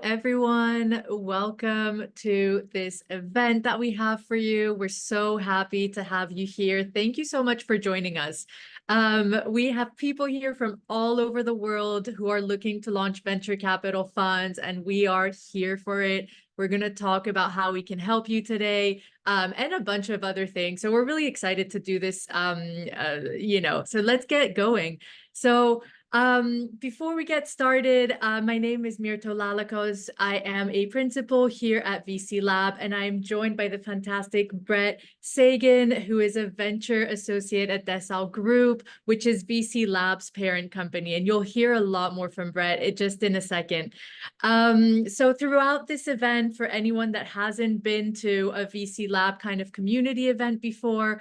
everyone. Welcome to this event that we have for you. We're so happy to have you here. Thank you so much for joining us. We have people here from all over the world who are looking to launch venture capital funds, and we are here for it. We're going to talk about how we can help you today, and a bunch of other things. So we're really excited to do this, so let's get going. So before we get started, my name is Mirto Lalakos. I am a principal here at VC Lab, and I'm joined by the fantastic Brett Sagan, who is a venture associate at Desal Group, which is VC Lab's parent company. And you'll hear a lot more from Brett just in a second. So throughout this event, for anyone that hasn't been to a VC Lab kind of community event before,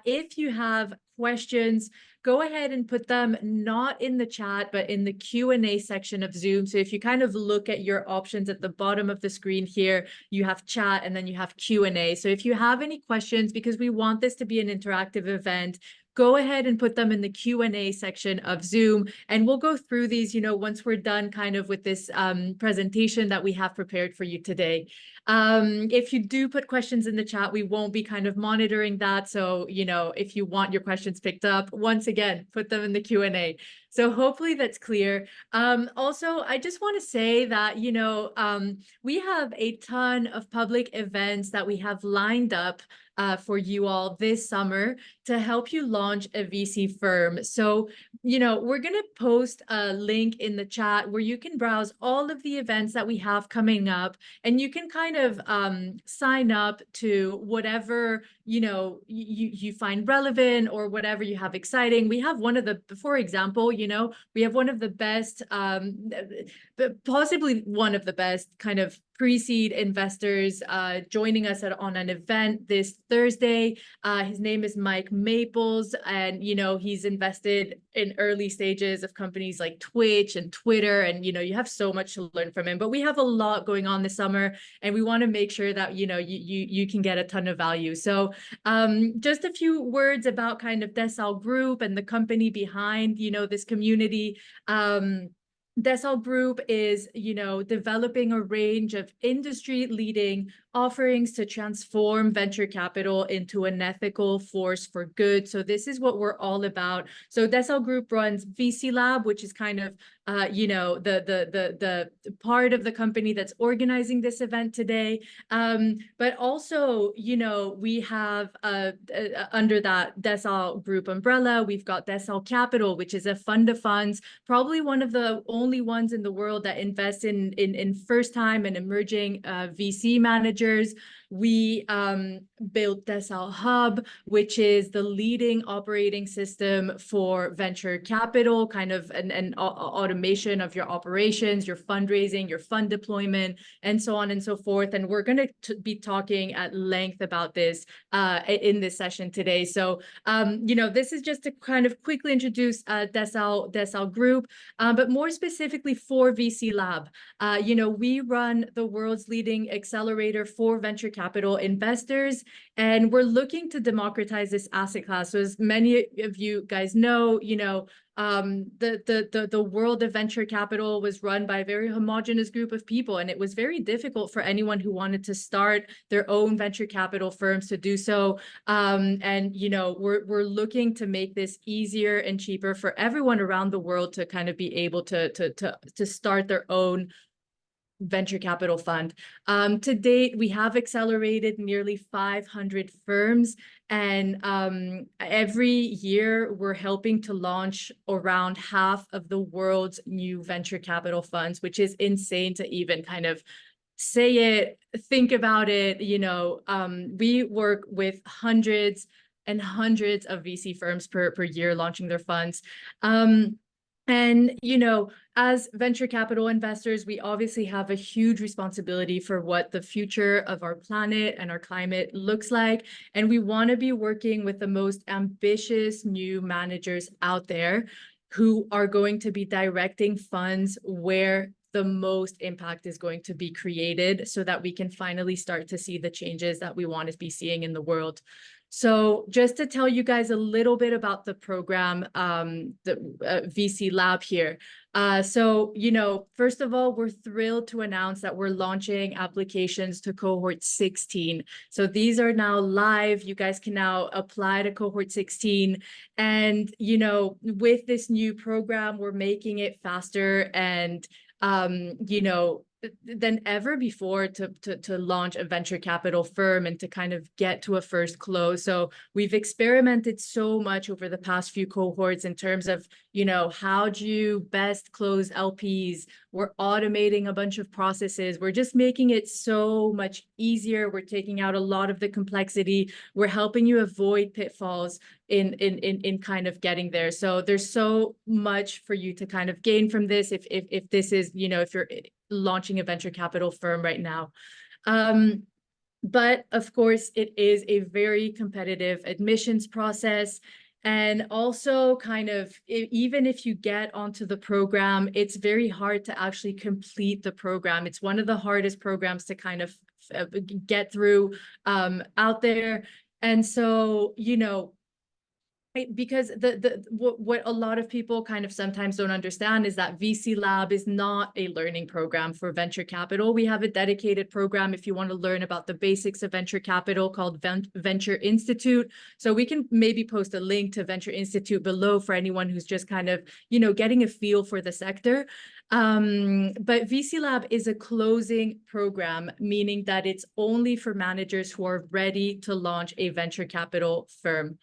if you have questions, go ahead and put them not in the chat, but in the Q&A section of Zoom. So if you kind of look at your options at the bottom of the screen here, you have chat and then you have Q&A. So if you have any questions, because we want this to be an interactive event, go ahead and put them in the Q&A section of Zoom, and we'll go through these, once we're done kind of with this presentation that we have prepared for you today. If you do put questions in the chat, we won't be kind of monitoring that. So, if you want your questions picked up, once again, put them in the Q&A. So hopefully that's clear. Also, I just want to say that, we have a ton of public events that we have lined up for you all this summer to help you launch a VC firm. So, we're going to post a link in the chat where you can browse all of the events that we have coming up, and you can kind of sign up to whatever, you find relevant or whatever you have exciting. We have one of the, for example, we have one of the best, possibly one of the best kind of pre-seed investors joining us on an event this Thursday. His name is Mike Maples, and he's invested in early stages of companies like Twitch and Twitter, and you have so much to learn from him. But we have a lot going on this summer, and we want to make sure that you can get a ton of value. So just a few words about kind of Desal Group and the company behind this community. Desal Group is, developing a range of industry-leading offerings to transform venture capital into an ethical force for good. So this is what we're all about. So Desal Group runs VC Lab, which is kind of, the part of the company that's organizing this event today. But also, we have under that Desal Group umbrella, we've got Desal Capital, which is a fund of funds, probably one of the only ones in the world that invest in first-time and emerging VC managers. We built Desal Hub, which is the leading operating system for venture capital, kind of an automation of your operations, your fundraising, your fund deployment, and so on and so forth. And we're going to be talking at length about this in this session today. So, this is just to kind of quickly introduce Desal Group, but more specifically for VC Lab. We run the world's leading accelerator for venture capital investors, and we're looking to democratize this asset class. So as many of you guys know, the world of venture capital was run by a very homogenous group of people, and it was very difficult for anyone who wanted to start their own venture capital firms to do so. We're looking to make this easier and cheaper for everyone around the world to kind of be able to start their own venture capital fund. To date, we have accelerated nearly 500 firms, and every year we're helping to launch around half of the world's new venture capital funds, which is insane to even kind of say it, think about it. We work with hundreds and hundreds of VC firms per year launching their funds. As venture capital investors, we obviously have a huge responsibility for what the future of our planet and our climate looks like. And we want to be working with the most ambitious new managers out there who are going to be directing funds where the most impact is going to be created, so that we can finally start to see the changes that we want to be seeing in the world. So just to tell you guys a little bit about the program, the VC Lab here. So, first of all, we're thrilled to announce that we're launching applications to cohort 16. So these are now live. You guys can now apply to cohort 16. And, with this new program, we're making it faster and, than ever before to launch a venture capital firm and to kind of get to a first close. So we've experimented so much over the past few cohorts in terms of, how do you best close LPs? We're automating a bunch of processes. We're just making it so much easier. We're taking out a lot of the complexity. We're helping you avoid pitfalls in kind of getting there. So there's so much for you to kind of gain from this if this is, if you're launching a venture capital firm right now. But of course, it is a very competitive admissions process. And also kind of, even if you get onto the program, it's very hard to actually complete the program. It's one of the hardest programs to kind of get through out there. And so, because what a lot of people kind of sometimes don't understand is that VC Lab is not a learning program for venture capital. We have a dedicated program if you want to learn about the basics of venture capital called Venture Institute. So we can maybe post a link to Venture Institute below for anyone who's just kind of, getting a feel for the sector. But VC Lab is a closing program, meaning that it's only for managers who are ready to launch a venture capital firm.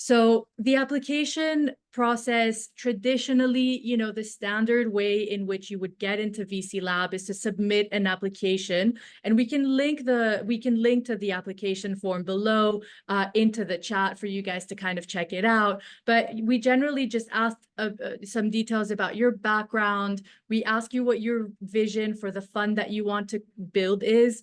So the application process traditionally, the standard way in which you would get into VC Lab is to submit an application, and we can link to the application form below into the chat for you guys to kind of check it out. But we generally just ask some details about your background. We ask you what your vision for the fund that you want to build is.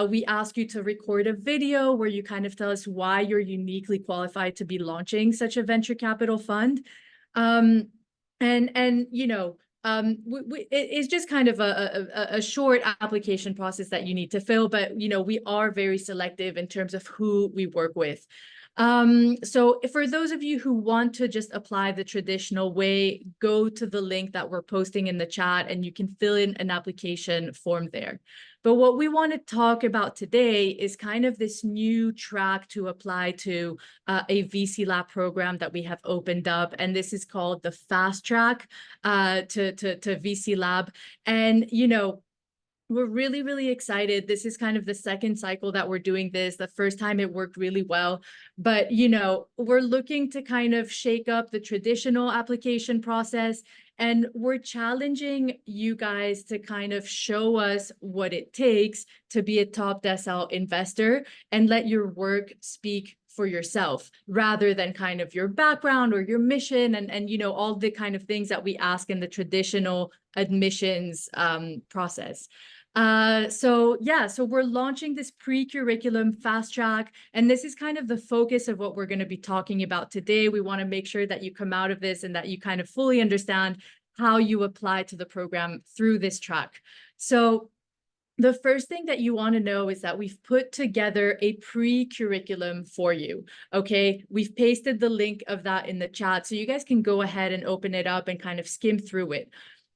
We ask you to record a video where you kind of tell us why you're uniquely qualified to be launching such a venture capital fund. It's just kind of a short application process that you need to fill, but, we are very selective in terms of who we work with. So for those of you who want to just apply the traditional way, go to the link that we're posting in the chat and you can fill in an application form there. But what we want to talk about today is kind of this new track to apply to a VC Lab program that we have opened up. And this is called the Fast Track to VC Lab. And, we're really, really excited. This is kind of the second cycle that we're doing this. The first time it worked really well, but, we're looking to kind of shake up the traditional application process, and we're challenging you guys to kind of show us what it takes to be a top decile investor and let your work speak for yourself rather than kind of your background or your mission and all the kind of things that we ask in the traditional admissions process. So we're launching this pre-curriculum fast track, and this is kind of the focus of what we're going to be talking about today. We want to make sure that you come out of this and that you kind of fully understand how you apply to the program through this track. So the first thing that you want to know is that we've put together a pre-curriculum for you. Okay, we've pasted the link of that in the chat, so you guys can go ahead and open it up and kind of skim through it.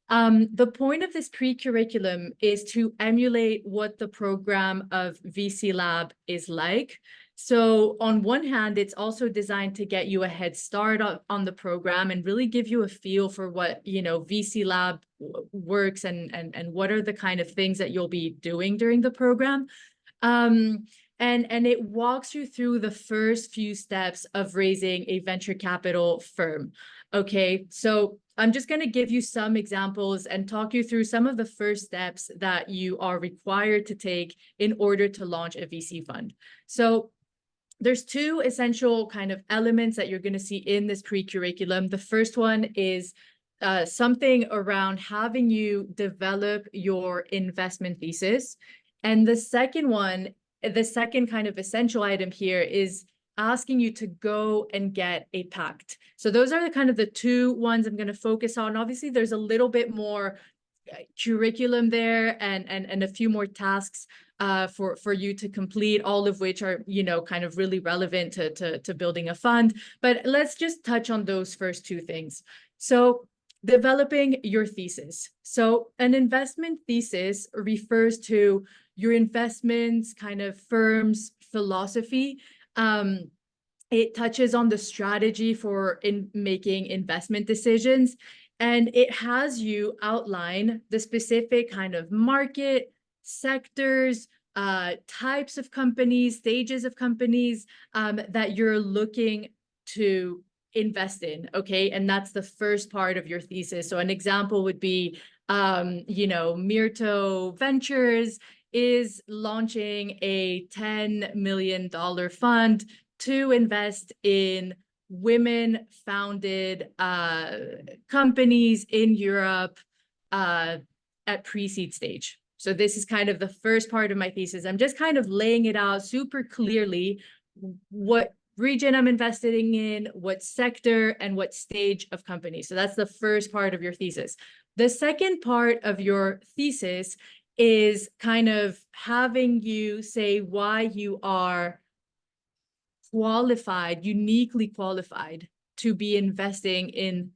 The point of this pre-curriculum is to emulate what the program of VC Lab is like. So on one hand, it's also designed to get you a head start on the program and really give you a feel for what, VC Lab works and what are the kind of things that you'll be doing during the program. And it walks you through the first few steps of raising a venture capital firm. Okay, so I'm just going to give you some examples and talk you through some of the first steps that you are required to take in order to launch a VC fund. So there's two essential kind of elements that you're going to see in this pre-curriculum. The first one is something around having you develop your investment thesis. And the second kind of essential item here is asking you to go and get a PACT. So those are the two ones I'm going to focus on. Obviously, there's a little bit more curriculum there and a few more tasks, for you to complete, all of which are, you know, kind of really relevant to building a fund. But let's just touch on those first two things. So developing your thesis. So an investment thesis refers to your investments kind of firm's philosophy. It touches on the strategy for making investment decisions, and it has you outline the specific kind of market, sectors, types of companies, stages of companies that you're looking to invest in, okay? And that's the first part of your thesis. So an example would be, you know, Myrto Ventures is launching a $10 million fund to invest in women-founded companies in Europe at pre-seed stage. So this is kind of the first part of my thesis. I'm just kind of laying it out super clearly, what region I'm investing in, what sector, and what stage of company. So that's the first part of your thesis. The second part of your thesis is kind of having you say why you are qualified, uniquely qualified to be investing in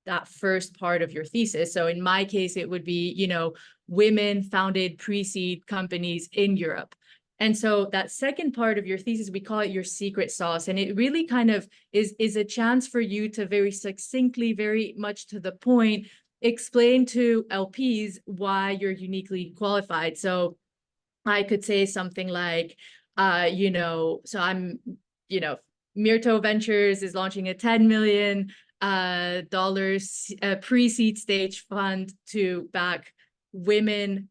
that first part of your thesis. So in my case, it would be, you know, women-founded pre-seed companies in Europe. And so that second part of your thesis, we call it your secret sauce. And it really kind of is a chance for you to very succinctly, very much to the point, explain to LPs why you're uniquely qualified. So I could say something like, you know, so I'm, you know, Myrto Ventures is launching a $10 million pre-seed stage fund to back women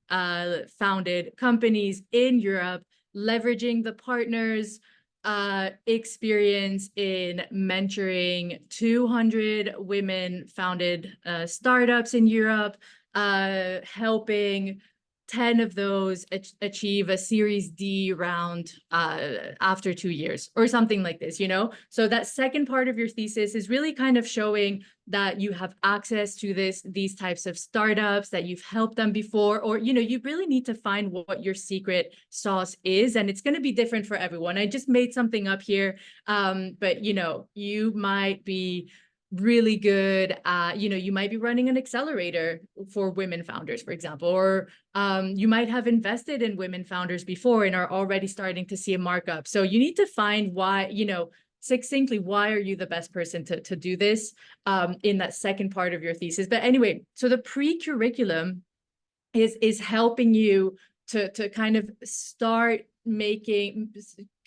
founded companies in Europe, leveraging the partners experience in mentoring 200 women founded startups in Europe, helping 10 of those achieve a Series D round after 2 years or something like this, you know? So that second part of your thesis is really kind of showing that you have access to these types of startups, that you've helped them before, or, you know, you really need to find what your secret sauce is, and it's going to be different for everyone. I just made something up here, but, you know, you might be really good at, you know, you might be running an accelerator for women founders, for example, or you might have invested in women founders before and are already starting to see a markup. So you need to find why, you know, succinctly, why are you the best person to do this in that second part of your thesis. But anyway, so the pre-curriculum is helping you to kind of start making,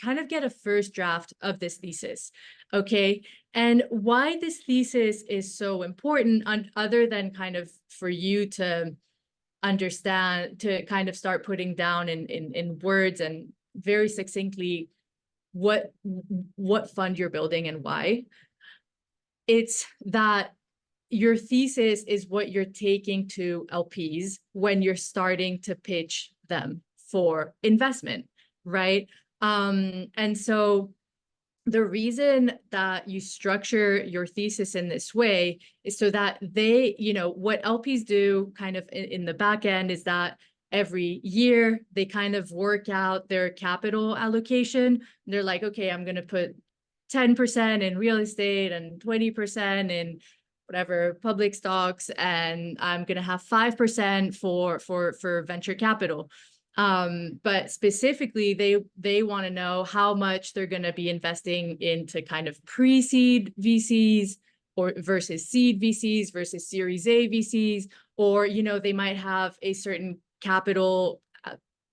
kind of get a first draft of this thesis, okay? And why this thesis is so important, other than kind of for you to understand, to kind of start putting down in words and very succinctly what fund you're building and why. It's that your thesis is what you're taking to LPs when you're starting to pitch them for investment, right? And so the reason that you structure your thesis in this way is so that they, you know, what LPs do kind of in the back end is that every year they kind of work out their capital allocation. They're like, okay, I'm going to put 10% in real estate and 20% in whatever public stocks, and I'm going to have 5% for venture capital. But specifically, they want to know how much they're going to be investing into kind of pre-seed VCs or versus seed VCs versus Series A VCs, or, you know, they might have a certain capital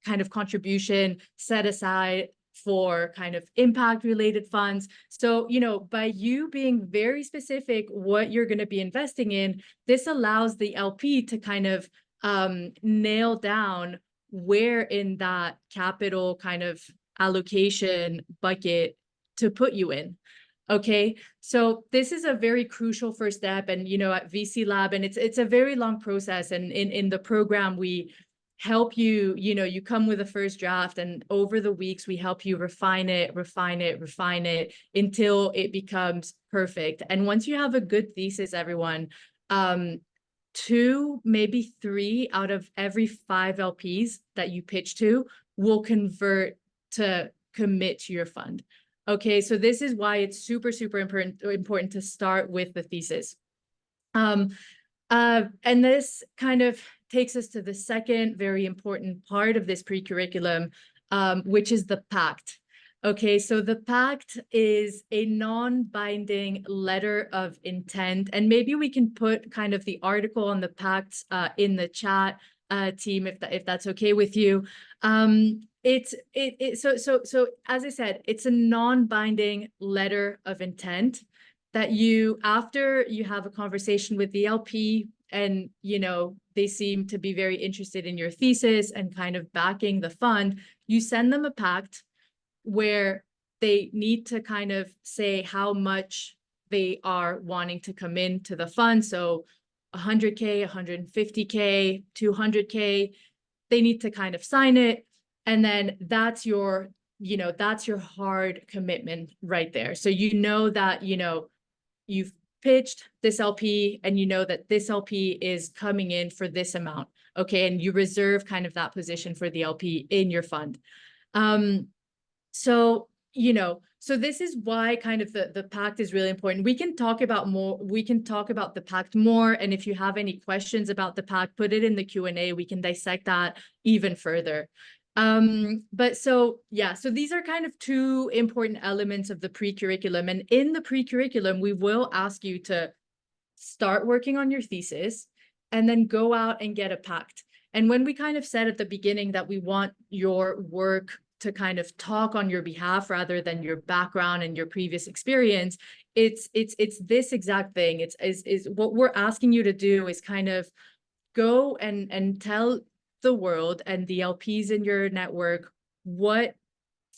kind of contribution set aside for kind of impact related funds. So, you know, by you being very specific what you're going to be investing in, this allows the LP to kind of nail down where in that capital kind of allocation bucket to put you in. Okay, so this is a very crucial first step. And, you know, at VC Lab, and it's a very long process. And in the program, we help you, you know, you come with a first draft, and over the weeks, we help you refine it until it becomes perfect. And once you have a good thesis, everyone, 2, maybe 3 out of every 5 LPs that you pitch to will convert to commit to your fund. Okay, so this is why it's super, super important to start with the thesis. And this kind of takes us to the second very important part of this pre-curriculum, which is the PACT. Okay, so the PACT is a non-binding letter of intent, and maybe we can put kind of the article on the PACT in the chat, team, if that's okay with you. So as I said, it's a non-binding letter of intent that you, after you have a conversation with the LP and, you know, they seem to be very interested in your thesis and kind of backing the fund, you send them a PACT where they need to kind of say how much they are wanting to come into the fund. So 100K, 150K, 200K, they need to kind of sign it. And then that's your, you know, that's your hard commitment right there. So you know that, you know, you've pitched this LP and you know that this LP is coming in for this amount. Okay. And you reserve kind of that position for the LP in your fund. So, you know, so this is why kind of the PACT is really important. We can talk about the PACT more. And if you have any questions about the PACT, put it in the Q&A. We can dissect that even further. But so, yeah, so these are kind of two important elements of the pre-curriculum. And in the pre-curriculum, we will ask you to start working on your thesis and then go out and get a PACT. And when we kind of said at the beginning that we want your work to kind of talk on your behalf rather than your background and your previous experience, it's this exact thing. It's what we're asking you to do is kind of go and tell the world and the LPs in your network what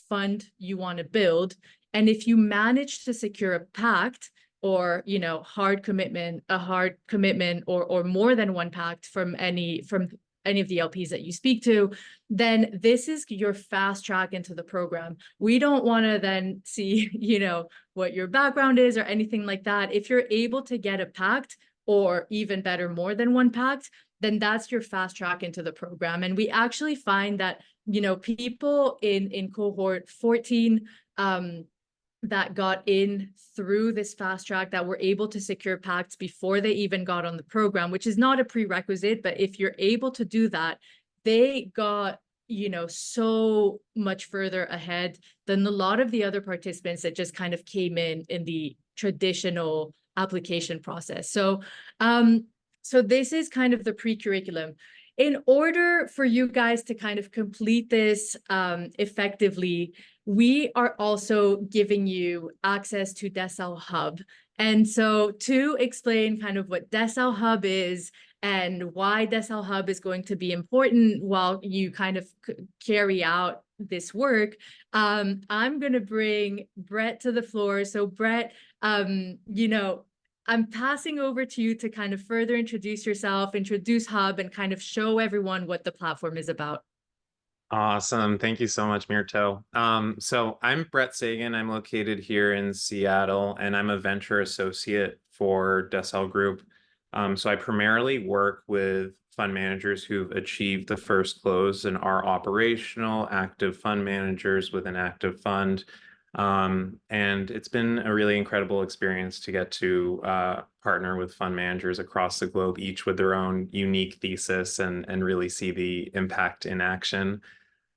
fund you want to build. And if you manage to secure a PACT or, you know, a hard commitment or more than one PACT from any of the LPs that you speak to, then this is your fast track into the program. We don't want to then see, you know, what your background is or anything like that. If you're able to get a PACT, or even better, more than one PACT, then that's your fast track into the program. And we actually find that, you know, people in cohort 14 that got in through this fast track, that were able to secure PACTs before they even got on the program, which is not a prerequisite, but if you're able to do that, they got, you know, so much further ahead than a lot of the other participants that just kind of came in the traditional application process. So, so this is kind of the pre-curriculum. In order for you guys to kind of complete this effectively, we are also giving you access to Decile Hub. And so to explain kind of what Decile Hub is and why Decile Hub is going to be important while you kind of carry out this work, I'm going to bring Brett to the floor. So Brett, you know, I'm passing over to you to kind of further introduce yourself, introduce Hub, and kind of show everyone what the platform is about. Awesome. Thank you so much, Mirto. So I'm Brett Sagan. I'm located here in Seattle, and I'm a venture associate for Decile Group. So I primarily work with fund managers who've achieved the first close and are operational, active fund managers with an active fund. And it's been a really incredible experience to get to partner with fund managers across the globe, each with their own unique thesis, and really see the impact in action.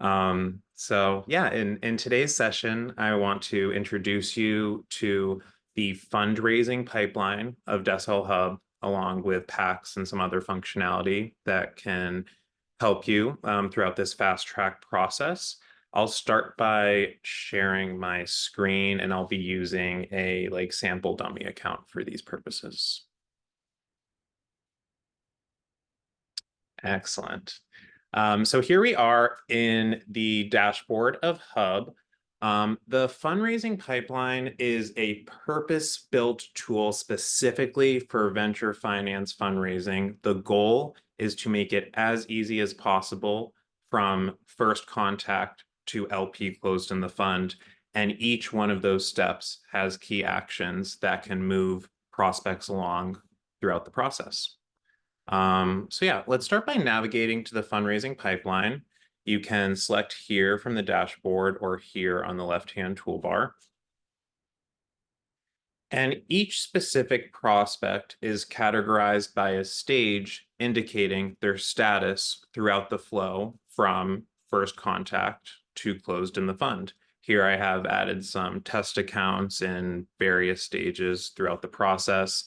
So yeah, in today's session, I want to introduce you to the fundraising pipeline of Decile Hub, along with PACTs and some other functionality that can help you throughout this fast track process. I'll start by sharing my screen, and I'll be using a sample dummy account for these purposes. Excellent. So here we are in the dashboard of Hub. The fundraising pipeline is a purpose-built tool specifically for venture finance fundraising. The goal is to make it as easy as possible from first contact to LP closed in the fund. And each one of those steps has key actions that can move prospects along throughout the process. So yeah, let's start by navigating to the fundraising pipeline. you can select here from the dashboard or here on the left-hand toolbar. And each specific prospect is categorized by a stage indicating their status throughout the flow from first contact to closed in the fund. Here I have added some test accounts in various stages throughout the process,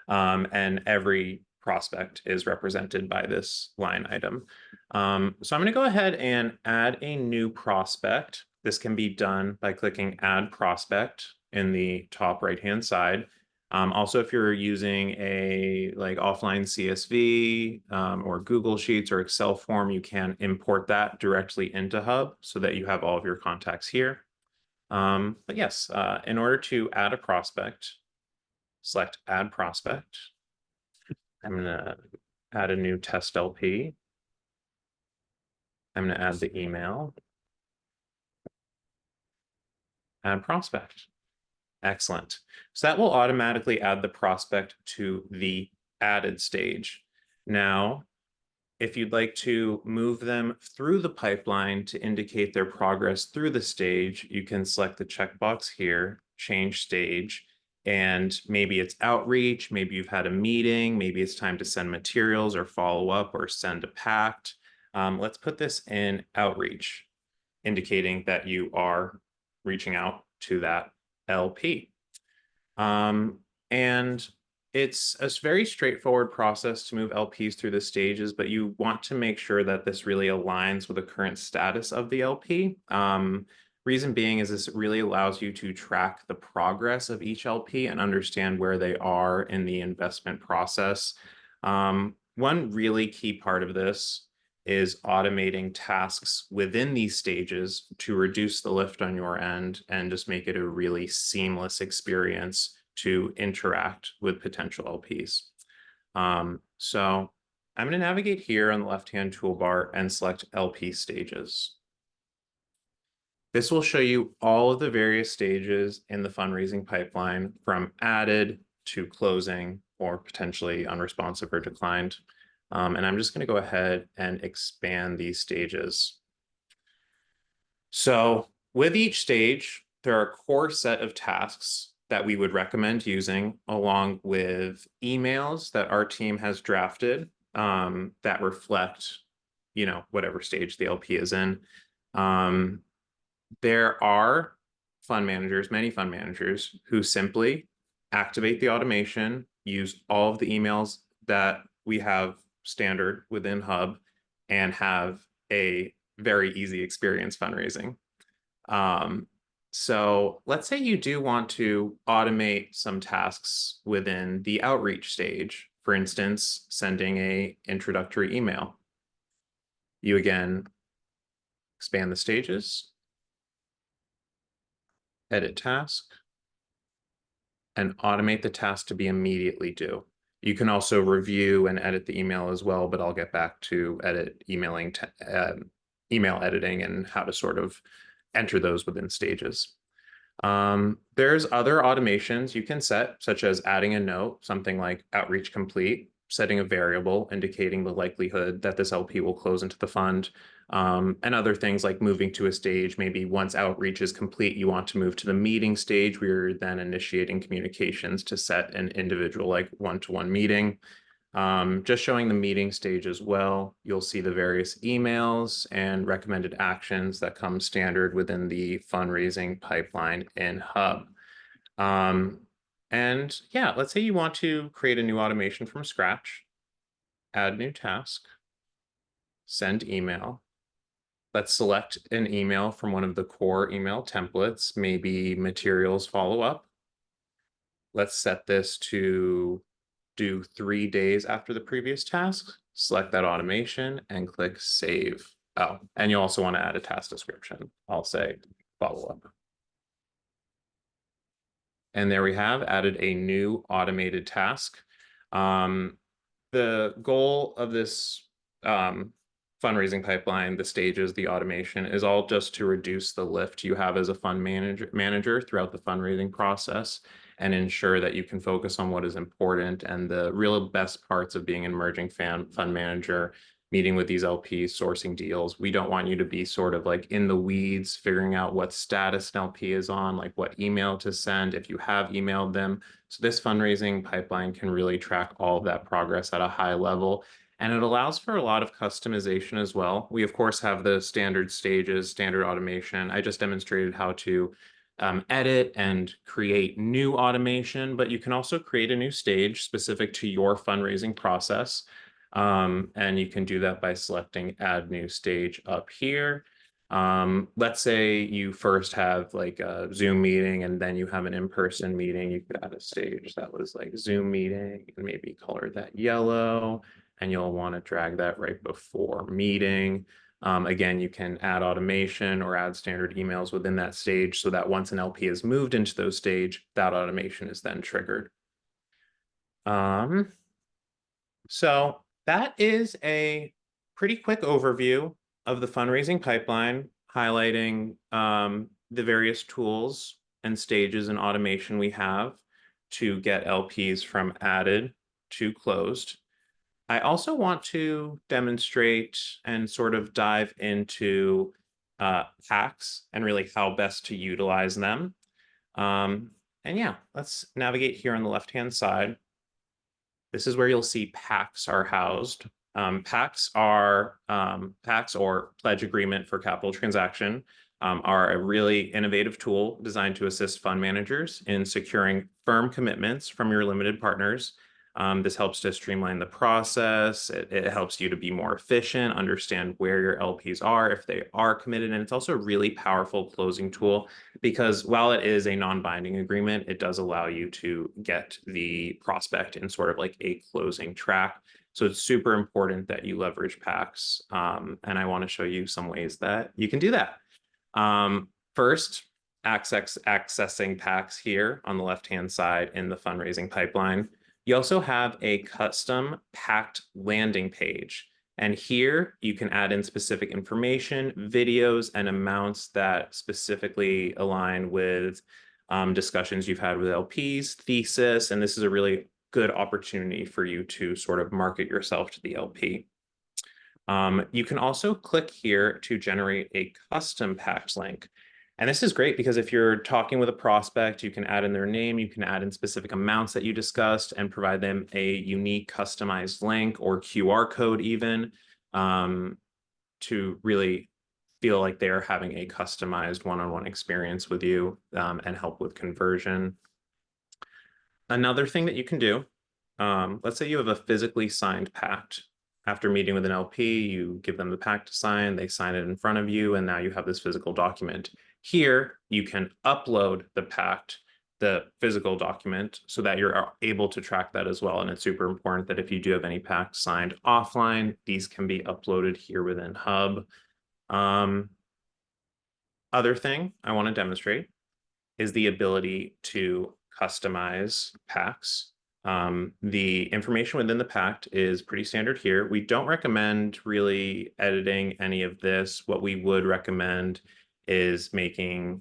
and every prospect is represented by this line item. So I'm going to go ahead and add a new prospect. This can be done by clicking Add Prospect in the top right-hand side. Also, if you're using a offline CSV or Google Sheets or Excel form, you can import that directly into Hub so that you have all of your contacts here. But yes, in order to add a prospect, select Add Prospect. I'm going to add a new test LP. I'm going to add the email. Add prospect. Excellent. So that will automatically add the prospect to the added stage. Now, if you'd like to move them through the pipeline to indicate their progress through the stage, you can select the checkbox here, change stage, and maybe it's outreach, maybe you've had a meeting, maybe it's time to send materials or follow up or send a PACT. Let's put this in outreach, indicating that you are reaching out to that LP. And it's a very straightforward process to move LPs through the stages, but you want to make sure that this really aligns with the current status of the LP. Reason being is this really allows you to track the progress of each LP and understand where they are in the investment process. One really key part of this is automating tasks within these stages to reduce the lift on your end and just make it a really seamless experience to interact with potential LPs. So I'm going to navigate here on the left-hand toolbar and select LP stages. This will show you all of the various stages in the fundraising pipeline from added to closing or potentially unresponsive or declined. And I'm just going to go ahead and expand these stages. So with each stage, there are a core set of tasks that we would recommend using along with emails that our team has drafted that reflect, whatever stage the LP is in. There are many fund managers who simply activate the automation, use all of the emails that we have standard within Hub, and have a very easy experience fundraising. So let's say you do want to automate some tasks within the outreach stage, for instance, sending an introductory email. You again expand the stages, edit task, and automate the task to be immediately due. You can also review and edit the email as well, but I'll get back to email editing and how to sort of enter those within stages. There's other automations you can set, such as adding a note, something like outreach complete, setting a variable indicating the likelihood that this LP will close into the fund, and other things like moving to a stage. Maybe once outreach is complete, you want to move to the meeting stage, where you're then initiating communications to set an individual one-to-one meeting. Just showing the meeting stage as well, you'll see the various emails and recommended actions that come standard within the fundraising pipeline in Hub. And yeah, let's say you want to create a new automation from scratch, add new task, send email. Let's select an email from one of the core email templates, maybe materials follow-up. Let's set this to do 3 days after the previous task, select that automation and click save. Oh, and you also want to add a task description. I'll say follow-up. And there we have added a new automated task. The goal of this fundraising pipeline, the stages, the automation, is all just to reduce the lift you have as a fund manager throughout the fundraising process and ensure that you can focus on what is important and the real best parts of being an emerging fund manager, meeting with these LPs, sourcing deals. We don't want you to be sort of like in the weeds, figuring out what status an LP is on, like what email to send if you have emailed them. So this fundraising pipeline can really track all of that progress at a high level. And it allows for a lot of customization as well. We, of course, have the standard stages, standard automation. I just demonstrated how to edit and create new automation, but you can also create a new stage specific to your fundraising process. And you can do that by selecting Add New Stage up here. Let's say you first have like a Zoom meeting and then you have an in-person meeting. You could add a stage that was like Zoom meeting and maybe color that yellow, and you'll want to drag that right before meeting. Again, you can add automation or add standard emails within that stage so that once an LP is moved into those stage, that automation is then triggered. So that is a pretty quick overview of the fundraising pipeline, highlighting the various tools and stages and automation we have to get LPs from added to closed. I also want to demonstrate and sort of dive into PACTs and really how best to utilize them. And yeah, let's navigate here on the left-hand side. This is where you'll see PACTs are housed. PACTs or Pledge Agreement for Capital Transaction are a really innovative tool designed to assist fund managers in securing firm commitments from your limited partners. This helps to streamline the process. It helps you to be more efficient, understand where your LPs are if they are committed. And it's also a really powerful closing tool because while it is a non-binding agreement, it does allow you to get the prospect in sort of like a closing track. So it's super important that you leverage PACTs. And I want to show you some ways that you can do that. First, accessing PACTs here on the left-hand side in the fundraising pipeline. You also have a custom PACT landing page. And here you can add in specific information, videos, and amounts that specifically align with discussions you've had with LPs, thesis, and this is a really good opportunity for you to sort of market yourself to the LP. You can also click here to generate a custom PACT link. And this is great because if you're talking with a prospect, you can add in their name, you can add in specific amounts that you discussed and provide them a unique customized link or QR code even to really feel like they're having a customized one-on-one experience with you and help with conversion. Another thing that you can do, let's say you have a physically signed PACT. After meeting with an LP, you give them the PACT to sign, they sign it in front of you, and now you have this physical document. Here, you can upload the PACT, the physical document, so that you're able to track that as well. And it's super important that if you do have any PACT signed offline, these can be uploaded here within Hub. Other thing I want to demonstrate is the ability to customize PACTs. The information within the PACT is pretty standard here. We don't recommend really editing any of this. What we would recommend is making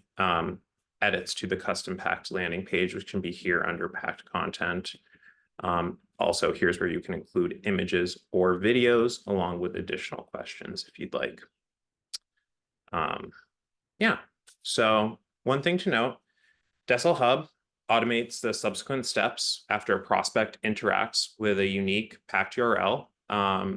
edits to the custom PACT landing page, which can be here under PACT content. Also, here's where you can include images or videos along with additional questions if you'd like. Yeah, so one thing to note, Decel Hub automates the subsequent steps after a prospect interacts with a unique PACT URL.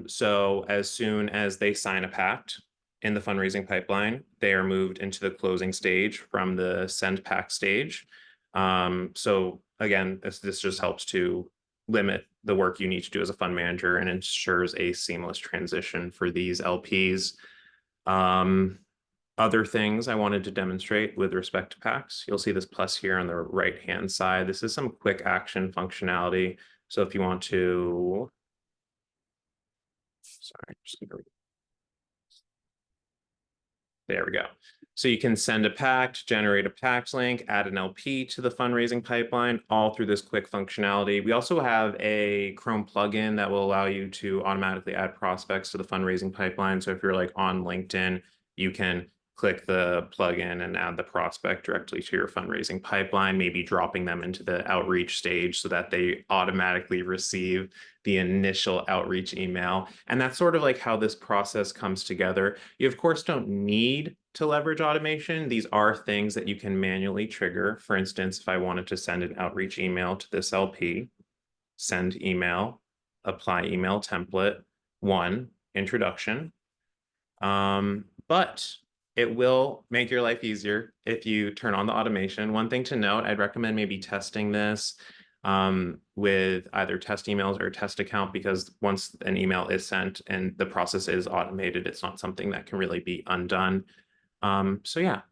So as soon as they sign a PACT in the fundraising pipeline, they are moved into the closing stage from the send PACT stage. So again, this just helps to limit the work you need to do as a fund manager and ensures a seamless transition for these LPs. Other things I wanted to demonstrate with respect to PACTs, you'll see this plus here on the right-hand side. This is some quick action functionality. So if you want to, sorry, just gonna read. There we go. So you can send a PACT, generate a PACT link, add an LP to the fundraising pipeline, all through this quick functionality. We also have a Chrome plugin that will allow you to automatically add prospects to the fundraising pipeline. So if you're like on LinkedIn, you can click the plugin and add the prospect directly to your fundraising pipeline, maybe dropping them into the outreach stage so that they automatically receive the initial outreach email. And that's sort of like how this process comes together. You, of course, don't need to leverage automation. These are things that you can manually trigger. For instance, if I wanted to send an outreach email to this LP, send email, apply email template, 1, introduction. But it will make your life easier if you turn on the automation. One thing to note, I'd recommend maybe testing this with either test emails or a test account, because once an email is sent and the process is automated, it's not something that can really be undone. So yeah,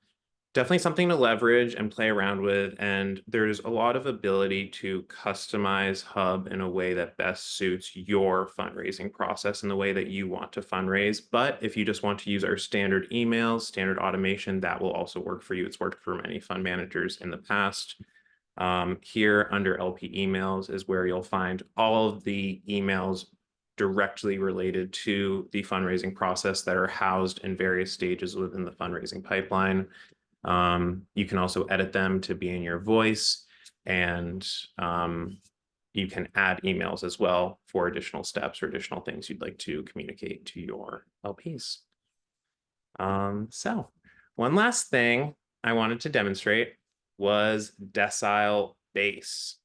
definitely something to leverage and play around with. And there's a lot of ability to customize Hub in a way that best suits your fundraising process and the way that you want to fundraise. But if you just want to use our standard emails, standard automation, that will also work for you. It's worked for many fund managers in the past. Here under LP emails is where you'll find all of the emails directly related to the fundraising process that are housed in various stages within the fundraising pipeline. You can also edit them to be in your voice, and you can add emails as well for additional steps or additional things you'd like to communicate to your LPs. So one last thing I wanted to demonstrate was decile base.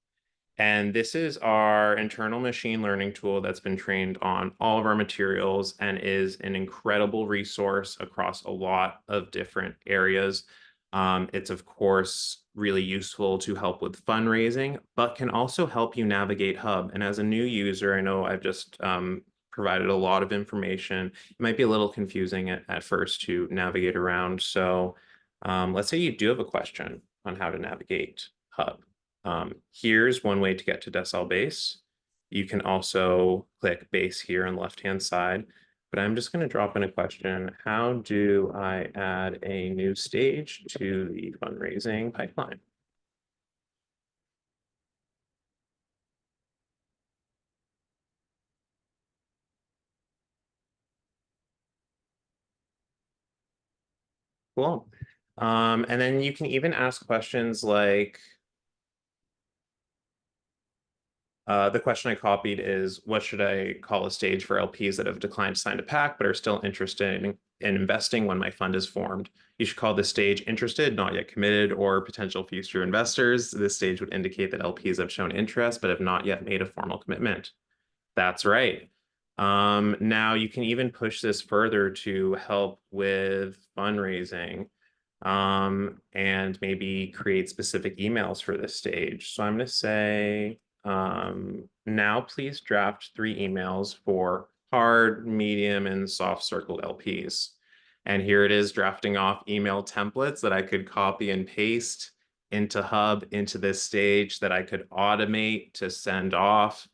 And this is our internal machine learning tool that's been trained on all of our materials and is an incredible resource across a lot of different areas. It's, of course, really useful to help with fundraising, but can also help you navigate Hub. And as a new user, I know I've just provided a lot of information. It might be a little confusing at first to navigate around. So let's say you do have a question on how to navigate Hub. Here's one way to get to decile base. You can also click base here on the left-hand side, but I'm just going to drop in a question. How do I add a new stage to the fundraising pipeline? Cool. And then you can even ask questions like, the question I copied is, what should I call a stage for LPs that have declined to sign a PACT but are still interested in investing when my fund is formed? You should call this stage interested, not yet committed, or potential future investors. This stage would indicate that LPs have shown interest but have not yet made a formal commitment. That's right. Now you can even push this further to help with fundraising, and maybe create specific emails for this stage. So I'm going to say, now please draft 3 emails for hard, medium, and soft circled LPs. And here it is drafting off email templates that I could copy and paste into Hub, into this stage that I could automate to send off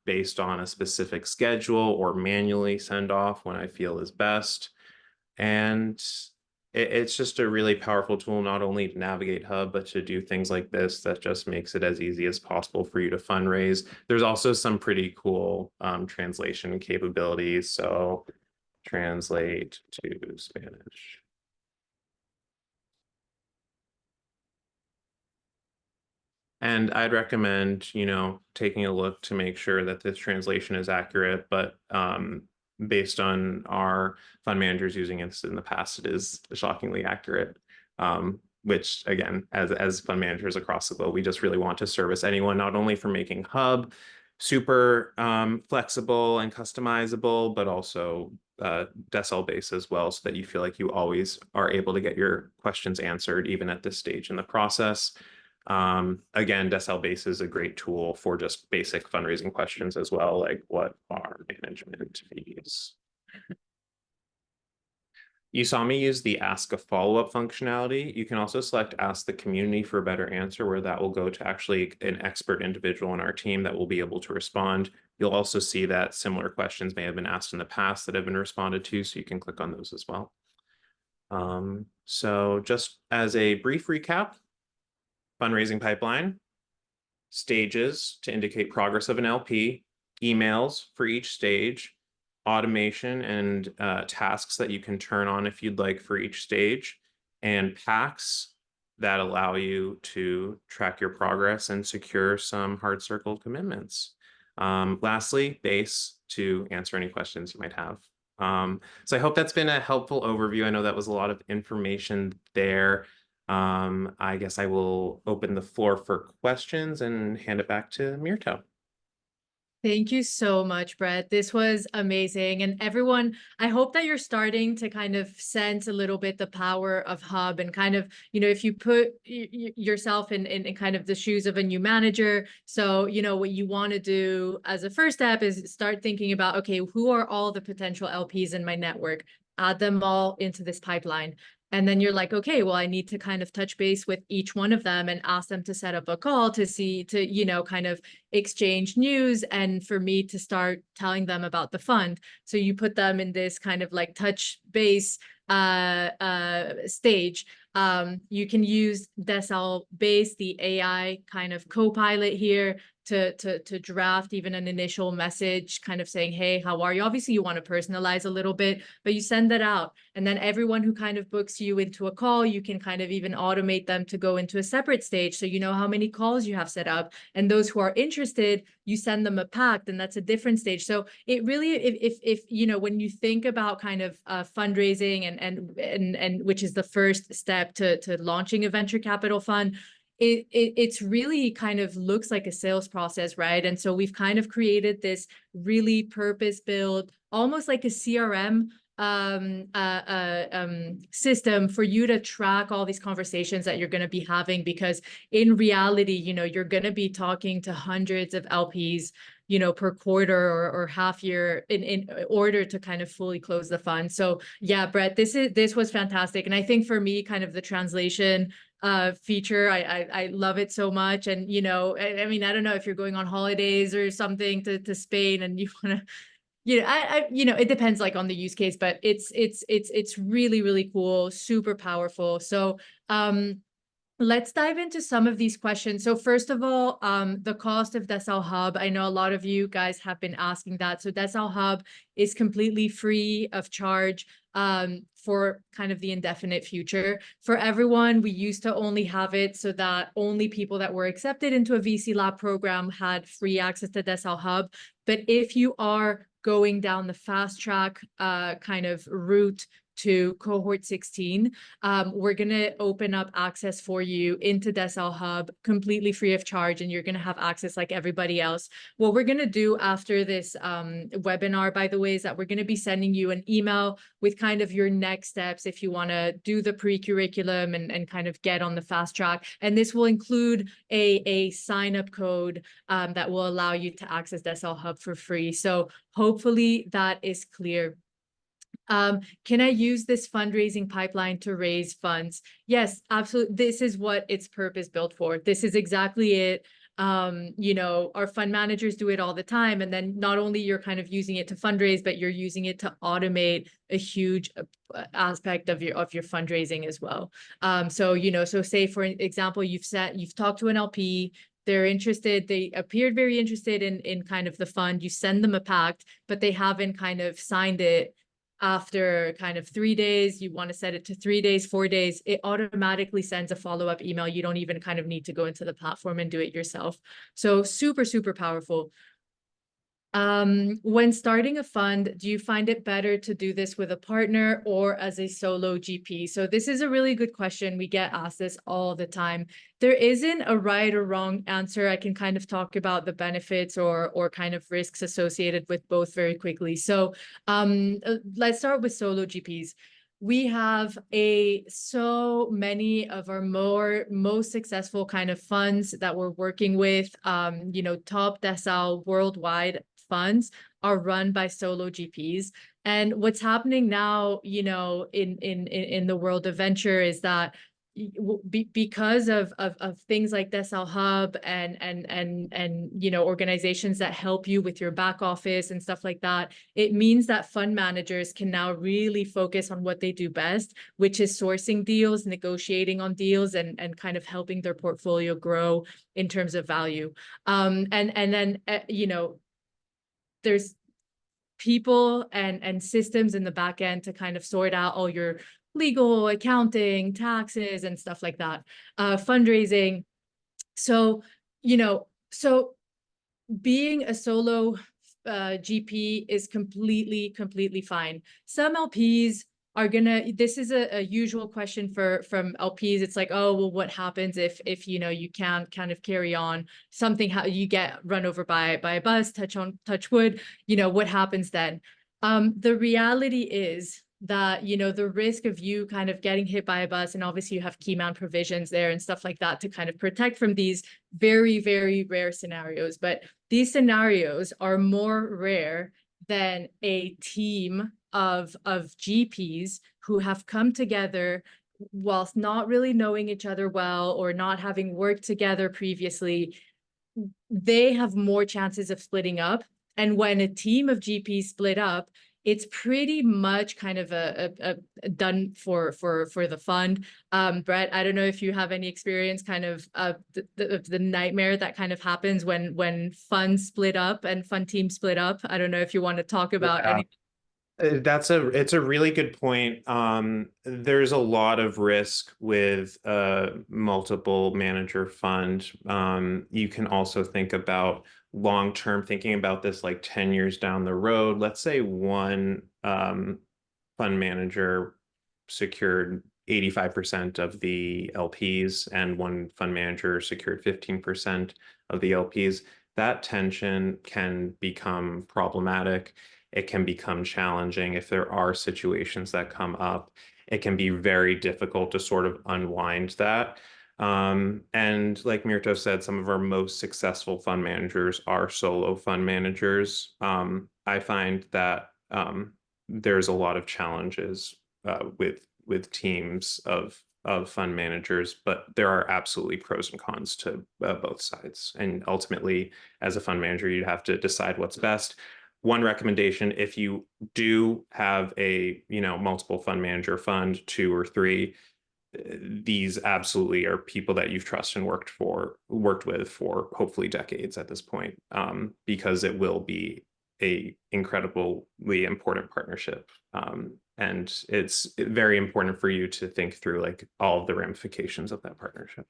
based on a specific schedule, or manually send off when I feel is best. And it's just a really powerful tool, not only to navigate Hub, but to do things like this that just makes it as easy as possible for you to fundraise. There's also some pretty cool translation capabilities. So translate to Spanish. And I'd recommend, taking a look to make sure that this translation is accurate, but based on our fund managers using it in the past, it is shockingly accurate. Which again, as fund managers across the globe, we just really want to service anyone, not only for making Hub super flexible and customizable, but also decile base as well, so that you feel like you always are able to get your questions answered, even at this stage in the process. Again, decile base is a great tool for just basic fundraising questions as well, like what are management fees? You saw me use the ask a follow-up functionality. You can also select ask the community for a better answer, where that will go to actually an expert individual in our team that will be able to respond. You'll also see that similar questions may have been asked in the past that have been responded to, so you can click on those as well. So just as a brief recap, fundraising pipeline, stages to indicate progress of an LP, emails for each stage, automation and tasks that you can turn on if you'd like for each stage, and PACTs that allow you to track your progress and secure some hard circled commitments. Lastly, base to answer any questions you might have. So I hope that's been a helpful overview. I know that was a lot of information there. I guess I will open the floor for questions and hand it back to Mirto. Thank you so much, Brett. This was amazing. And everyone, I hope that you're starting to kind of sense a little bit the power of Hub and kind of, if you put yourself in kind of the shoes of a new manager. So, what you want to do as a first step is start thinking about, okay, who are all the potential LPs in my network? Add them all into this pipeline. And then you're like, okay, well, I need to kind of touch base with each one of them and ask them to set up a call to kind of exchange news and for me to start telling them about the fund. So you put them in this kind of like touch base stage. You can use Decel Base, the AI kind of co-pilot here, to draft even an initial message kind of saying, hey, how are you? Obviously, you want to personalize a little bit, but you send that out. And then everyone who kind of books you into a call, you can kind of even automate them to go into a separate stage. So you know how many calls you have set up. And those who are interested, you send them a PACT, and that's a different stage. So it really, if when you think about kind of fundraising and which is the first step to launching a venture capital fund, it's really kind of looks like a sales process, right? And so we've kind of created this really purpose-built, almost like a CRM system for you to track all these conversations that you're going to be having, because in reality, you're going to be talking to hundreds of LPs, per quarter or half year in order to kind of fully close the fund. So yeah, Brett, this was fantastic. And I think for me, kind of the translation feature, I love it so much. And I mean, I don't know if you're going on holidays or something to Spain and you want to, it depends like on the use case, but it's really, really cool, super powerful. So let's dive into some of these questions. So first of all, the cost of Decel Hub. I know a lot of you guys have been asking that. So Decel Hub is completely free of charge for kind of the indefinite future. For everyone, we used to only have it so that only people that were accepted into a VC lab program had free access to Decel Hub. But if you are going down the fast track kind of route to cohort 16, we're going to open up access for you into Decel Hub completely free of charge, and you're going to have access like everybody else. What we're going to do after this webinar, by the way, is that we're going to be sending you an email with kind of your next steps if you want to do the pre-curriculum and kind of get on the fast track. And this will include a sign-up code that will allow you to access Decel Hub for free. So hopefully that is clear. Can I use this fundraising pipeline to raise funds? Yes, absolutely. This is what its purpose built for. This is exactly it. Our fund managers do it all the time. And then not only you're kind of using it to fundraise, but you're using it to automate a huge aspect of your fundraising as well. So say for example, you've talked to an LP, they're interested, they appeared very interested in kind of the fund, you send them a PACT, but they haven't kind of signed it after kind of 3 days, you want to set it to 3 days, 4 days, it automatically sends a follow-up email. You don't even kind of need to go into the platform and do it yourself. So super, super powerful. When starting a fund, do you find it better to do this with a partner or as a solo GP? So this is a really good question. We get asked this all the time. There isn't a right or wrong answer. I can kind of talk about the benefits or kind of risks associated with both very quickly. So let's start with solo GPs. We have so many of our most successful kind of funds that we're working with, top decile worldwide funds are run by solo GPs. And what's happening now, in the world of venture is that because of things like Decel Hub and organizations that help you with your back office and stuff like that, it means that fund managers can now really focus on what they do best, which is sourcing deals, negotiating on deals, and kind of helping their portfolio grow in terms of value. And then there's people and systems in the back end to kind of sort out all your legal, accounting, taxes, and stuff like that, fundraising. So, so being a solo GP is completely fine. Some LPs are gonna, this is a usual question from LPs. It's like, oh, well, what happens if you can't kind of carry on something, how you get run over by a bus, touch wood, what happens then? The reality is that, the risk of you kind of getting hit by a bus, and obviously you have key man provisions there and stuff like that to kind of protect from these very rare scenarios. But these scenarios are more rare than a team of GPs who have come together whilst not really knowing each other well or not having worked together previously. They have more chances of splitting up. And when a team of GPs split up, it's pretty much kind of a done for the fund. Brett, I don't know if you have any experience kind of the nightmare that kind of happens when funds split up and fund teams split up. I don't know if you want to talk about anything. It's a really good point. There's a lot of risk with a multiple manager fund. You can also think about long-term, thinking about this like 10 years down the road. Let's say one fund manager secured 85% of the LPs and one fund manager secured 15% of the LPs. That tension can become problematic. It can become challenging if there are situations that come up. It can be very difficult to sort of unwind that. And like Mirto said, some of our most successful fund managers are solo fund managers. I find that there's a lot of challenges with teams of fund managers, but there are absolutely pros and cons to both sides. And ultimately, as a fund manager, you'd have to decide what's best. One recommendation, if you do have a multiple fund manager fund, 2 or 3, these absolutely are people that you've trusted and worked with for hopefully decades at this point, because it will be a incredibly important partnership. And it's very important for you to think through like all of the ramifications of that partnership.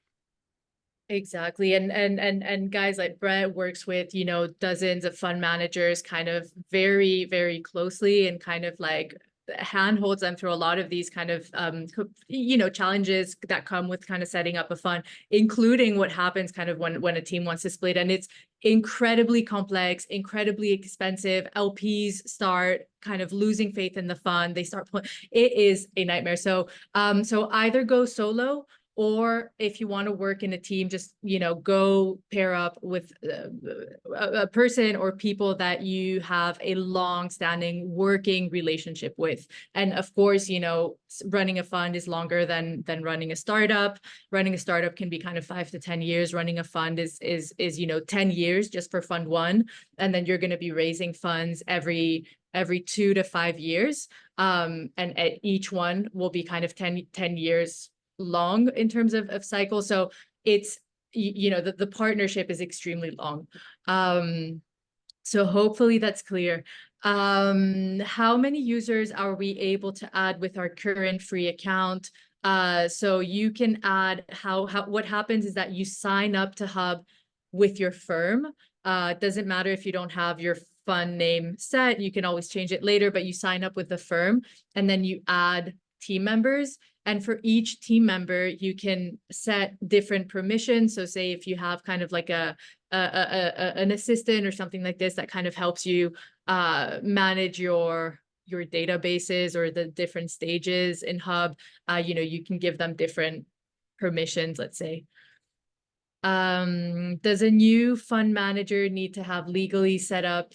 Exactly. And guys like Brett works with, dozens of fund managers kind of very closely, and kind of like handholds them through a lot of these kind of challenges that come with kind of setting up a fund, including what happens kind of when a team wants to split. And it's incredibly complex, incredibly expensive. LPs start kind of losing faith in the fund. They start it is a nightmare. So so either go solo, or if you want to work in a team, just, go pair up with a person or people that you have a long-standing working relationship with. And of course, running a fund is longer than running a startup. Running a startup can be kind of 5 to 10 years. Running a fund is 10 years just for fund one. And then you're going to be raising funds every 2 to 5 years. And at each one will be kind of 10 years long in terms of cycle. So it's, the partnership is extremely long. So hopefully that's clear. How many users are we able to add with our current free account? So you can add what happens is that you sign up to Hub with your firm. It doesn't matter if you don't have your fund name set, you can always change it later, but you sign up with the firm and then you add team members. And for each team member, you can set different permissions. So say if you have kind of like an assistant or something like this that kind of helps you manage your databases or the different stages in Hub, you can give them different permissions, let's say. Does a new fund manager need to have legally set up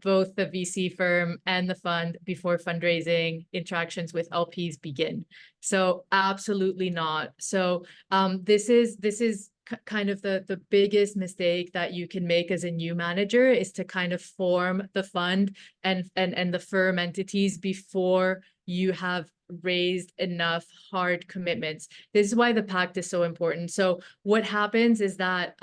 both the VC firm and the fund before fundraising interactions with LPs begin? So absolutely not. So this is kind of the biggest mistake that you can make as a new manager, is to kind of form the fund and the firm entities before you have raised enough hard commitments. This is why the PACT is so important. So what happens is that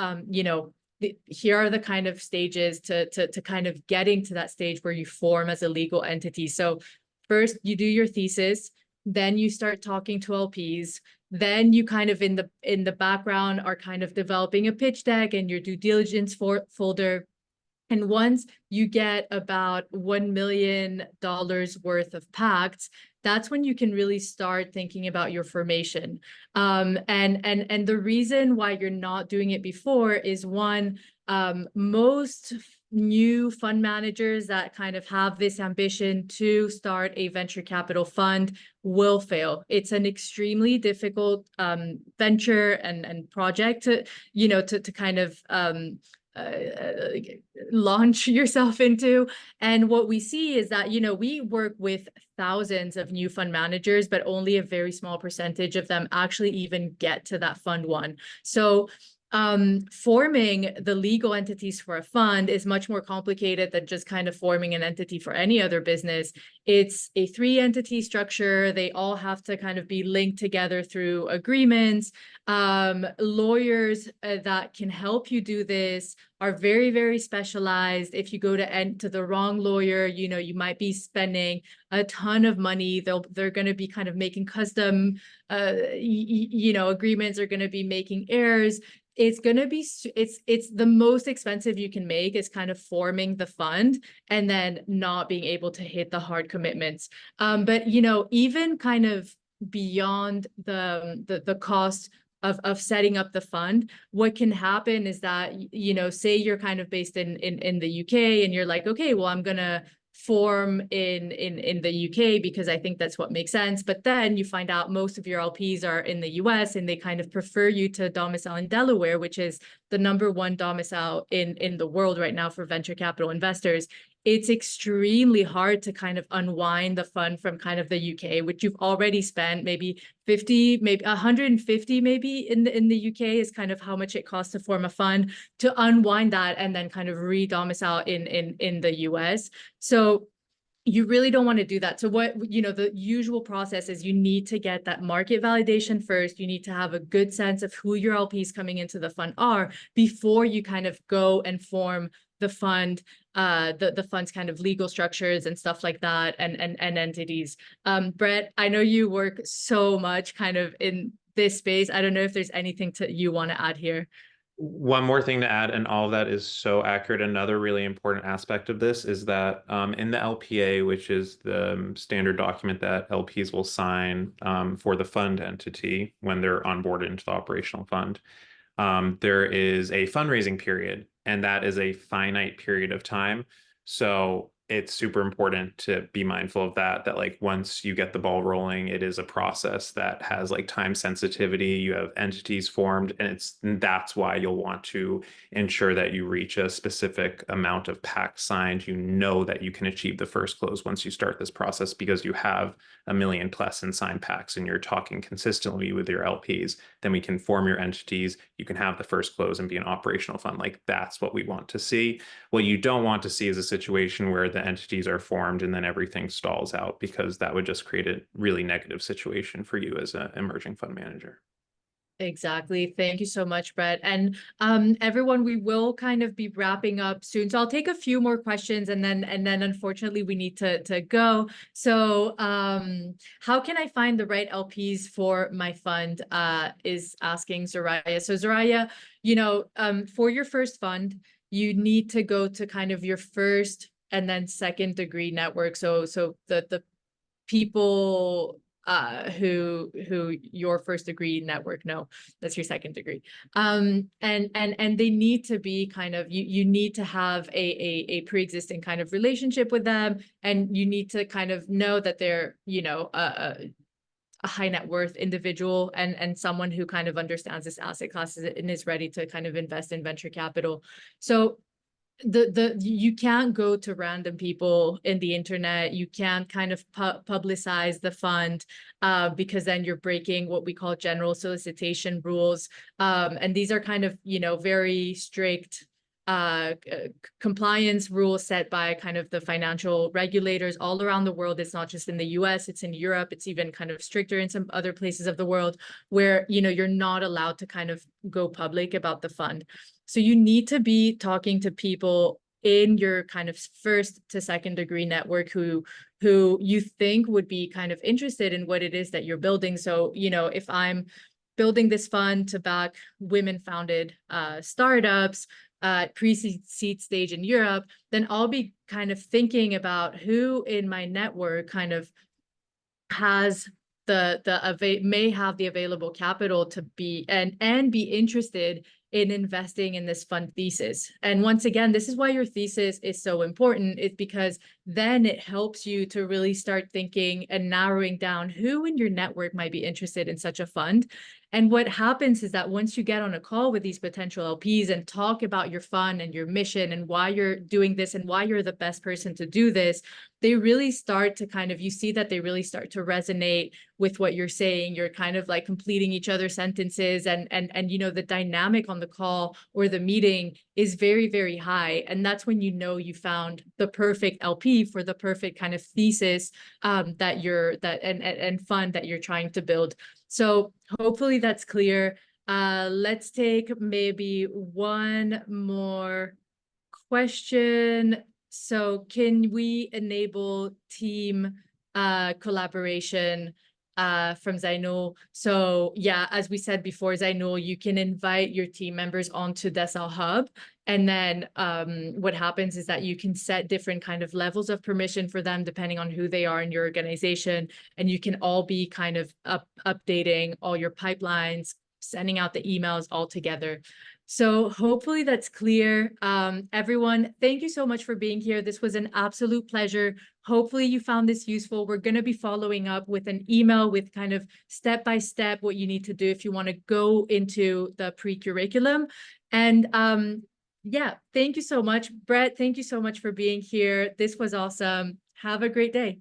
here are the kind of stages to kind of getting to that stage where you form as a legal entity. So first you do your thesis, then you start talking to LPs, then you kind of in the background are kind of developing a pitch deck and your due diligence folder. And once you get about $1 million worth of PACTs, that's when you can really start thinking about your formation. And the reason why you're not doing it before is one, most new fund managers that kind of have this ambition to start a venture capital fund will fail. It's an extremely difficult venture and project to, to kind of launch yourself into. And what we see is that, we work with thousands of new fund managers, but only a very small percentage of them actually even get to that fund one. So forming the legal entities for a fund is much more complicated than just kind of forming an entity for any other business. It's a 3-entity structure. They all have to kind of be linked together through agreements. Lawyers that can help you do this are very, very specialized. If you go to the wrong lawyer, you might be spending a ton of money. They're going to be kind of making custom, agreements, are going to be making errors. It's going to be, it's the most expensive you can make is kind of forming the fund and then not being able to hit the hard commitments. But, even kind of beyond the cost of setting up the fund, what can happen is that, say you're kind of based in the UK and you're like, okay, well, I'm going to form in the UK because I think that's what makes sense. But then you find out most of your LPs are in the US and they kind of prefer you to domicile in Delaware, which is the #1 domicile in the world right now for venture capital investors. It's extremely hard to kind of unwind the fund from kind of the UK, which you've already spent maybe 50, maybe 150 maybe in the UK is kind of how much it costs to form a fund, to unwind that and then kind of re-domicile in the US. So you really don't want to do that. So what, the usual process is you need to get that market validation first. You need to have a good sense of who your LPs coming into the fund are before you kind of go and form the fund, the fund's kind of legal structures and stuff like that, and entities. Brett, I know you work so much kind of in this space. I don't know if there's anything you want to add here. One more thing to add, and all of that is so accurate. Another really important aspect of this is that in the LPA, which is the standard document that LPs will sign for the fund entity when they're onboarded into the operational fund, there is a fundraising period, and that is a finite period of time. So it's super important to be mindful of that like once you get the ball rolling, it is a process that has like time sensitivity. You have entities formed, and that's why you'll want to ensure that you reach a specific amount of PACT signed. That you can achieve the first close once you start this process because you have $1 million+ in signed PACTs and you're talking consistently with your LPs. Then we can form your entities. You can have the first close and be an operational fund. Like that's what we want to see. What you don't want to see is a situation where the entities are formed and then everything stalls out, because that would just create a really negative situation for you as an emerging fund manager. Exactly. Thank you so much, Brett. And everyone, we will kind of be wrapping up soon. So I'll take a few more questions and then unfortunately we need to go. So how can I find the right LPs for my fund, is asking Zoraya. So Zoraya, for your first fund, you need to go to kind of your first and then second degree network. So the people who your first degree network, no, that's your second degree. And they need to be kind of, you need to have a pre-existing kind of relationship with them, and you need to kind of know that they're, a high net worth individual and someone who kind of understands this asset class and is ready to kind of invest in venture capital. So you can't go to random people in the internet. You can't kind of publicize the fund because then you're breaking what we call general solicitation rules. And these are kind of, very strict compliance rules set by kind of the financial regulators all around the world. It's not just in the US, it's in Europe. It's even kind of stricter in some other places of the world where, you know, you're not allowed to kind of go public about the fund. So you need to be talking to people in your kind of first to second degree network who you think would be kind of interested in what it is that you're building. So, you know, if I'm building this fund to back women-founded startups pre-seed stage in Europe, then I'll be kind of thinking about who in my network kind of has may have the available capital to be and be interested in investing in this fund thesis. And once again, this is why your thesis is so important. It's because then it helps you to really start thinking and narrowing down who in your network might be interested in such a fund. And what happens is that once you get on a call with these potential LPs and talk about your fund and your mission and why you're doing this and why you're the best person to do this, they really start to kind of, you see that they really start to resonate with what you're saying. You're kind of like completing each other's sentences, and you know, the dynamic on the call or the meeting is very, very high. And that's when you know you found the perfect LP for the perfect kind of thesis that you're and fund that you're trying to build. So hopefully that's clear. Let's take maybe one more question. So can we enable team collaboration from Zainul? So yeah, as we said before, Zainul, you can invite your team members onto Decel Hub. And then what happens is that you can set different kind of levels of permission for them depending on who they are in your organization. And you can all be kind of updating all your pipelines, sending out the emails all together. So hopefully that's clear. Everyone, thank you so much for being here. This was an absolute pleasure. Hopefully you found this useful. We're going to be following up with an email with kind of step-by-step what you need to do if you want to go into the pre-curriculum. And yeah, thank you so much. Brett, thank you so much for being here. This was awesome. Have a great day.